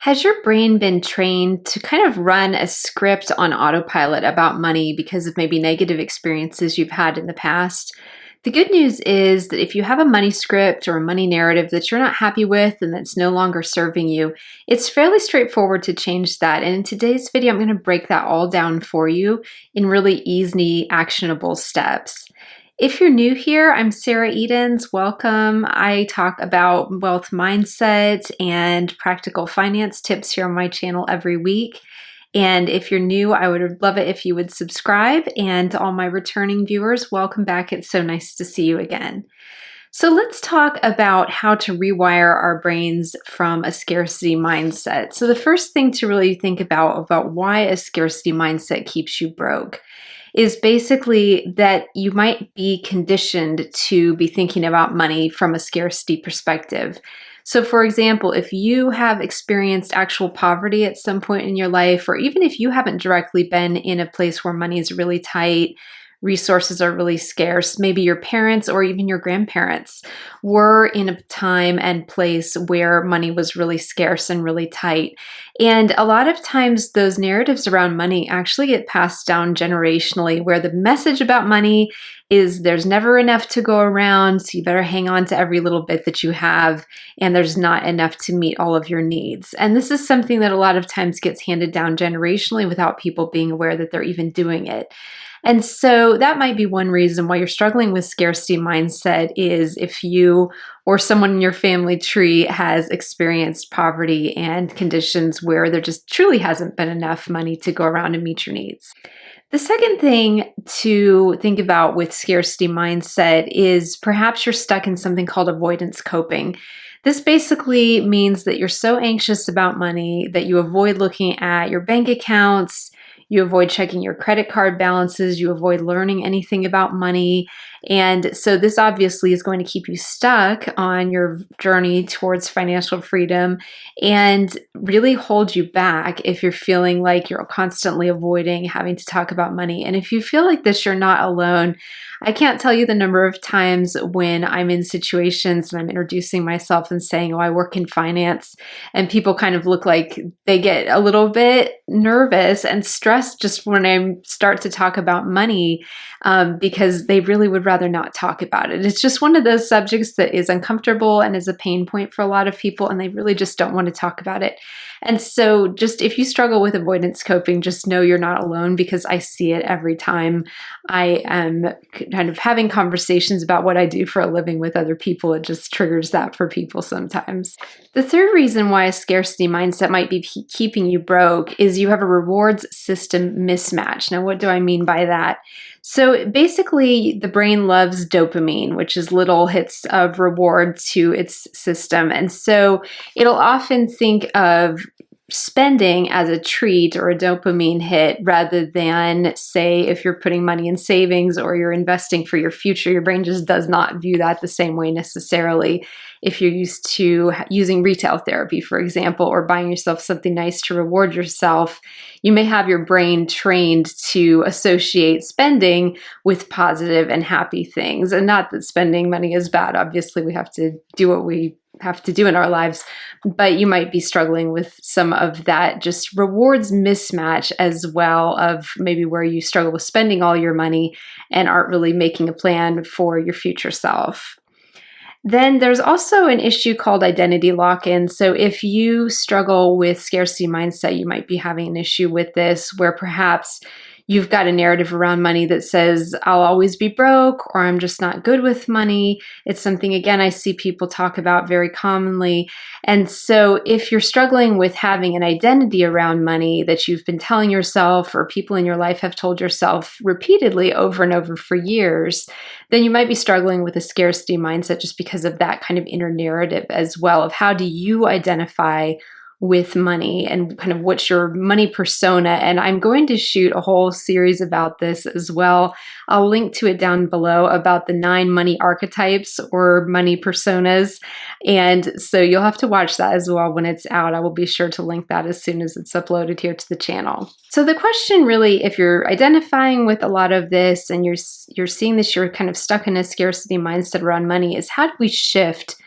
Has your brain been trained to kind of run a script on autopilot about money because of maybe negative experiences you've had in the past? The good news is that if you have a money script or a money narrative that you're not happy with and that's no longer serving you, it's fairly straightforward to change that. And in today's video, I'm going to break that all down for you in really easy, actionable steps. If you're new here, I'm Sarah Edens. Welcome. I talk about wealth mindset and practical finance tips here on my channel every week. And if you're new, I would love it if you would subscribe. And to all my returning viewers, welcome back. It's so nice to see you again. So let's talk about how to rewire our brains from a scarcity mindset. So the first thing to really think about why a scarcity mindset keeps you broke is basically that you might be conditioned to be thinking about money from a scarcity perspective. So for example, if you have experienced actual poverty at some point in your life, or even if you haven't directly been in a place where money is really tight, resources are really scarce, maybe your parents or even your grandparents were in a time and place where money was really scarce and really tight. And a lot of times those narratives around money actually get passed down generationally, where the message about money is there's never enough to go around, so you better hang on to every little bit that you have, and there's not enough to meet all of your needs. And this is something that a lot of times gets handed down generationally without people being aware that they're even doing it. And so that might be one reason why you're struggling with scarcity mindset, is if you or someone in your family tree has experienced poverty and conditions where there just truly hasn't been enough money to go around and meet your needs. The second thing to think about with scarcity mindset is perhaps you're stuck in something called avoidance coping. This basically means that you're so anxious about money that you avoid looking at your bank accounts, you avoid checking your credit card balances, you avoid learning anything about money. And so this obviously is going to keep you stuck on your journey towards financial freedom and really hold you back if you're feeling like you're constantly avoiding having to talk about money. And if you feel like this, you're not alone. I can't tell you the number of times when I'm in situations and I'm introducing myself and saying, oh, I work in finance, and people kind of look like they get a little bit nervous and stressed just when I start to talk about money, because they really would rather not talk about it. It's just one of those subjects that is uncomfortable and is a pain point for a lot of people, and they really just don't want to talk about it. And so just if you struggle with avoidance coping, just know you're not alone, because I see it every time I am kind of having conversations about what I do for a living with other people. It just triggers that for people sometimes. The third reason why a scarcity mindset might be keeping you broke is you have a rewards system mismatch. Now, what do I mean by that? So basically, the brain loves dopamine, which is little hits of reward to its system. And so it'll often think of spending as a treat or a dopamine hit, rather than, say, if you're putting money in savings or you're investing for your future. Your brain just does not view that the same way necessarily. If you're used to using retail therapy, for example, or buying yourself something nice to reward yourself, you may have your brain trained to associate spending with positive and happy things. And not that spending money is bad. Obviously, we have to do what we have to do in our lives, but you might be struggling with some of that just rewards mismatch as well, of maybe where you struggle with spending all your money and aren't really making a plan for your future self. Then there's also an issue called identity lock-in. So if you struggle with scarcity mindset, you might be having an issue with this, where perhaps you've got a narrative around money that says, I'll always be broke, or I'm just not good with money. It's something, again, I see people talk about very commonly. And so if you're struggling with having an identity around money that you've been telling yourself, or people in your life have told yourself repeatedly over and over for years, then you might be struggling with a scarcity mindset just because of that kind of inner narrative as well, of how do you identify with money and kind of what's your money persona. And I'm going to shoot a whole series about this as well. I'll link to it down below, about the 9 money archetypes or money personas. And so you'll have to watch that as well when it's out. I will be sure to link that as soon as it's uploaded here to the channel. So the question really, if you're identifying with a lot of this and you're seeing this, you're kind of stuck in a scarcity mindset around money, is how do we shift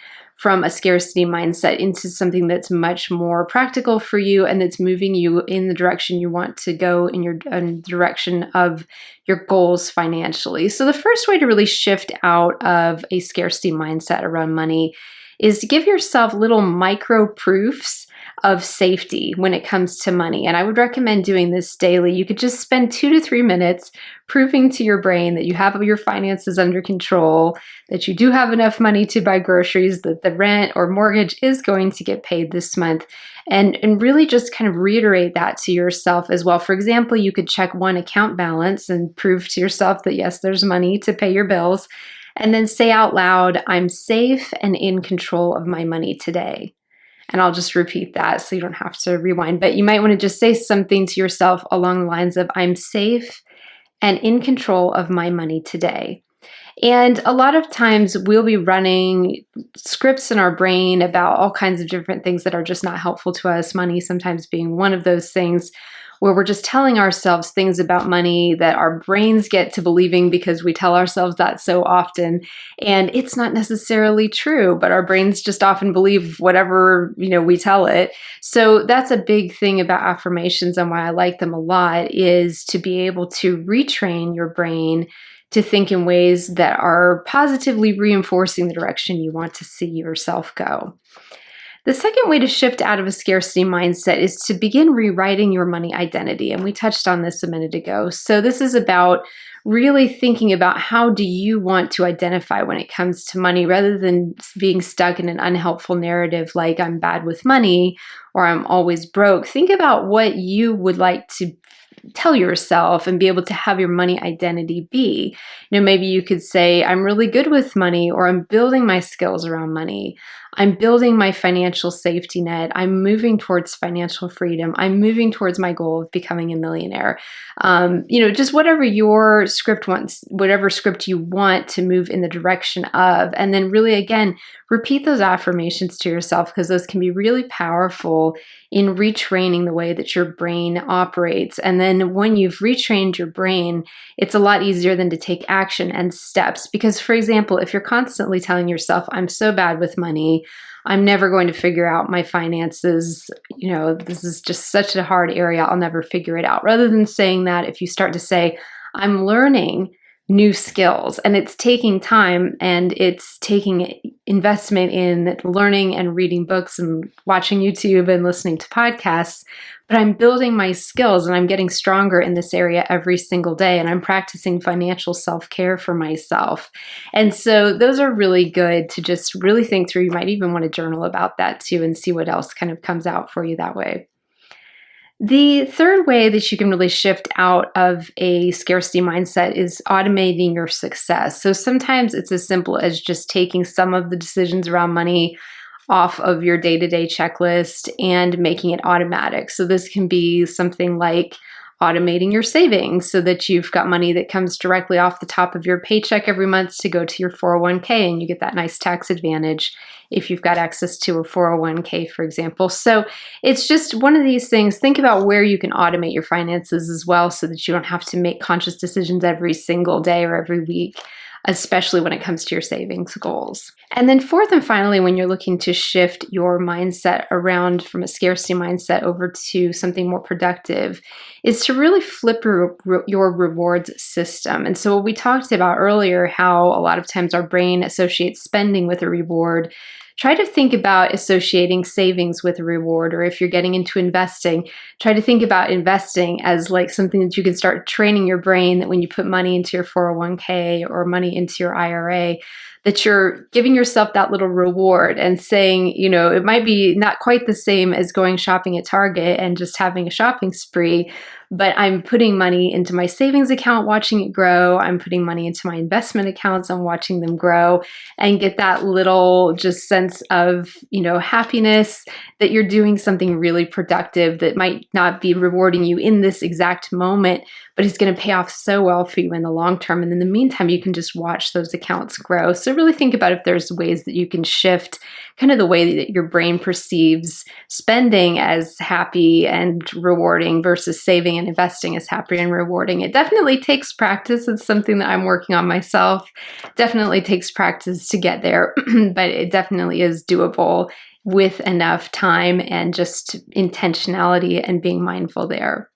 from a scarcity mindset into something that's much more practical for you and that's moving you in the direction you want to go in the direction of your goals financially. So the first way to really shift out of a scarcity mindset around money is to give yourself little micro proofs of safety when it comes to money. And I would recommend doing this daily. You could just spend 2 to 3 minutes proving to your brain that you have your finances under control, that you do have enough money to buy groceries, that the rent or mortgage is going to get paid this month. And really just kind of reiterate that to yourself as well. For example, you could check one account balance and prove to yourself that yes, there's money to pay your bills. And then say out loud, I'm safe and in control of my money today. And I'll just repeat that so you don't have to rewind. But you might want to just say something to yourself along the lines of, I'm safe and in control of my money today. And a lot of times we'll be running scripts in our brain about all kinds of different things that are just not helpful to us, money sometimes being one of those things, where we're just telling ourselves things about money that our brains get to believing because we tell ourselves that so often. And it's not necessarily true, but our brains just often believe whatever, we tell it. So that's a big thing about affirmations, and why I like them a lot is to be able to retrain your brain to think in ways that are positively reinforcing the direction you want to see yourself go. The second way to shift out of a scarcity mindset is to begin rewriting your money identity. And we touched on this a minute ago. So this is about really thinking about how do you want to identify when it comes to money, rather than being stuck in an unhelpful narrative like I'm bad with money or I'm always broke. Think about what you would like to tell yourself and be able to have your money identity be. Maybe you could say, I'm really good with money, or I'm building my skills around money. I'm building my financial safety net. I'm moving towards financial freedom. I'm moving towards my goal of becoming a millionaire. Just whatever your script wants, whatever script you want to move in the direction of. And then really, again, repeat those affirmations to yourself, because those can be really powerful in retraining the way that your brain operates. And then when you've retrained your brain, it's a lot easier than to take action and steps. Because, for example, if you're constantly telling yourself, I'm so bad with money, I'm never going to figure out my finances, this is just such a hard area, I'll never figure it out. Rather than saying that, if you start to say, I'm learning new skills, and it's taking time and it's taking investment in learning and reading books and watching YouTube and listening to podcasts, but I'm building my skills and I'm getting stronger in this area every single day, and I'm practicing financial self-care for myself. And so those are really good to just really think through. You might even want to journal about that too and see what else kind of comes out for you that way. The third way that you can really shift out of a scarcity mindset is automating your success. So sometimes it's as simple as just taking some of the decisions around money off of your day-to-day checklist and making it automatic. So this can be something like automating your savings so that you've got money that comes directly off the top of your paycheck every month to go to your 401k, and you get that nice tax advantage if you've got access to a 401k, for example. So it's just one of these things. Think about where you can automate your finances as well, so that you don't have to make conscious decisions every single day or every week, especially when it comes to your savings goals. And then fourth and finally, when you're looking to shift your mindset around from a scarcity mindset over to something more productive, is to really flip your rewards system. And so what we talked about earlier, how a lot of times our brain associates spending with a reward. Try to think about associating savings with a reward, or if you're getting into investing, try to think about investing as like something that you can start training your brain, that when you put money into your 401k or money into your IRA, that you're giving yourself that little reward and saying, it might be not quite the same as going shopping at Target and just having a shopping spree, but I'm putting money into my savings account, watching it grow. I'm putting money into my investment accounts and watching them grow, and get that little just sense of, happiness that you're doing something really productive that might not be rewarding you in this exact moment, but it's going to pay off so well for you in the long term. And in the meantime, you can just watch those accounts grow. So really think about if there's ways that you can shift kind of the way that your brain perceives spending as happy and rewarding versus saving and investing is happy and rewarding. It definitely takes practice. It's something that I'm working on myself. Definitely takes practice to get there, but it definitely is doable with enough time and just intentionality and being mindful there.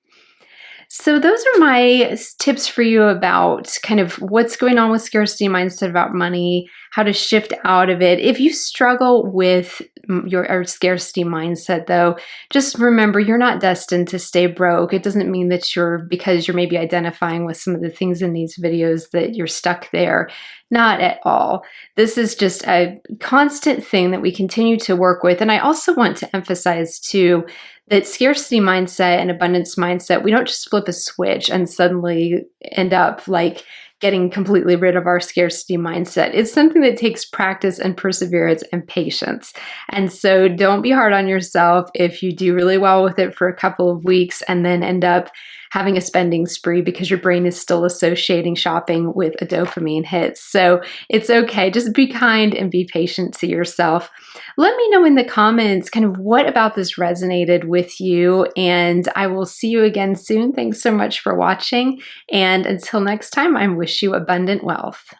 So those are my tips for you about kind of what's going on with scarcity mindset about money, how to shift out of it. If you struggle with your scarcity mindset, though, just remember you're not destined to stay broke. It doesn't mean that because you're maybe identifying with some of the things in these videos that you're stuck there. Not at all. This is just a constant thing that we continue to work with. And I also want to emphasize too, that scarcity mindset and abundance mindset, we don't just flip a switch and suddenly end up like getting completely rid of our scarcity mindset. It's something that takes practice and perseverance and patience. And so don't be hard on yourself if you do really well with it for a couple of weeks and then end up having a spending spree because your brain is still associating shopping with a dopamine hit. So it's okay. Just be kind and be patient to yourself. Let me know in the comments kind of what about this resonated with you, and I will see you again soon. Thanks so much for watching, and until next time, I wish you abundant wealth.